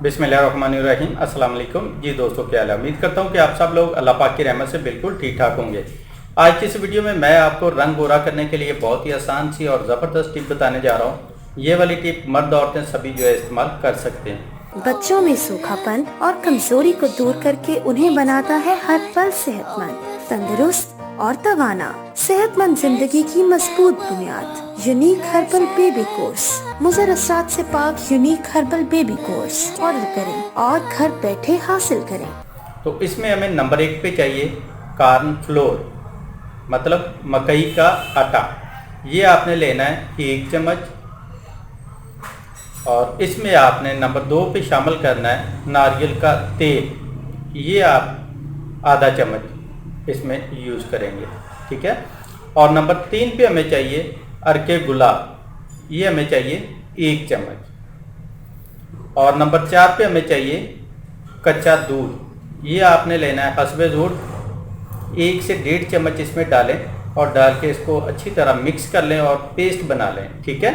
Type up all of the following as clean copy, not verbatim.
बिस्मिल्लाहिर्रहमानिर्रहीम। अस्सलाम वालेकुम जी दोस्तों, क्या हाल है। उम्मीद करता हूँ कि आप सब लोग अल्लाह पाक की रहमत से बिल्कुल ठीक ठाक होंगे। आज की इस वीडियो में मैं आपको रंग गोरा करने के लिए बहुत ही आसान सी और ज़बरदस्त टिप बताने जा रहा हूँ। ये वाली टिप मर्द औरतें सभी जो है इस्तेमाल कर सकते हैं। बच्चों में सूखापन और कमजोरी को दूर करके उन्हें बनाता है हर पल सेहतमंद, तंदुरुस्त और तवाना। सेहतमंद जिंदगी की मजबूत बुनियाद। Unique herbal baby course. मुज़र असरात से पाक unique herbal baby course order करें और घर बैठे हासिल करें। तो इसमें हमें नंबर 1 पे चाहिए कॉर्न फ्लोर, मतलब मकई का आटा। ये आपने लेना है 1 चम्मच। और इसमें आपने नंबर 2 पे शामिल करना है नारियल का तेल। ये आप आधा चम्मच इसमें यूज़ करेंगे, ठीक है। और नंबर 3 पे हमें चाहिए अरके गुलाब। ये हमें चाहिए 1 चम्मच। और नंबर 4 पे हमें चाहिए कच्चा दूध। ये आपने लेना है हस्बे ज़रूरत 1 से 1.5 चम्मच इसमें डालें और डाल के इसको अच्छी तरह मिक्स कर लें और पेस्ट बना लें, ठीक है।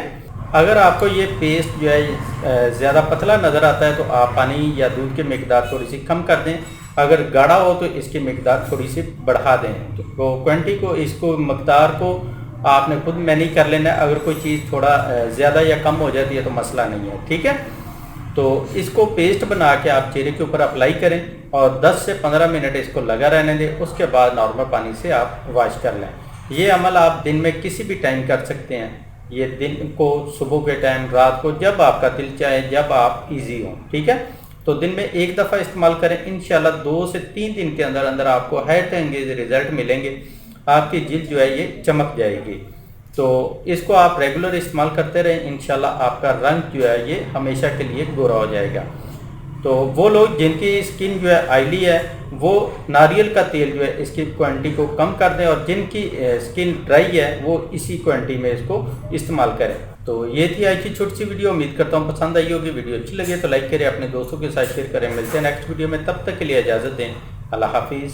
अगर आपको ये पेस्ट जो है ज़्यादा पतला नज़र आता है तो आप पानी या दूध की मिकदार थोड़ी सी कम कर दें। अगर गाढ़ा हो तो इसकी मिकदार थोड़ी सी बढ़ा दें। तो क्वांटिटी को, इसको मकदार को आपने खुद मैनेज कर लेना है। अगर कोई चीज़ थोड़ा ज़्यादा या कम हो जाती है तो मसला नहीं है, ठीक है। तो इसको पेस्ट बना के आप चेहरे के ऊपर अप्लाई करें और 10 से 15 मिनट इसको लगा रहने दें। उसके बाद नॉर्मल पानी से आप वॉश कर लें। ये अमल आप दिन में किसी भी टाइम कर सकते हैं। ये दिन को, सुबह के टाइम, रात को, जब आपका दिल चाहे, जब आप इजी हो, ठीक है। तो दिन में एक दफ़ा इस्तेमाल करें। इंशाल्लाह 2 से 3 दिन के अंदर अंदर आपको हैरत अंगेज रिजल्ट मिलेंगे। आपकी जिल्द जो है ये चमक जाएगी। तो इसको आप रेगुलर इस्तेमाल करते रहें, इंशाल्लाह आपका रंग जो है ये हमेशा के लिए गोरा हो जाएगा। तो वो लोग जिनकी स्किन जो है ऑयली है वो नारियल का तेल जो है इसकी क्वांटिटी को कम कर दें, और जिनकी स्किन ड्राई है वो इसी क्वांटिटी में इसको इस्तेमाल करें। तो ये थी आज की छोटी सी वीडियो। उम्मीद करता हूँ पसंद आई होगी। वीडियो अच्छी लगे तो लाइक करें, अपने दोस्तों के साथ शेयर करें। मिलते हैं नेक्स्ट वीडियो में, तब तक के लिए इजाज़त दें। अल्लाह हाफिज़।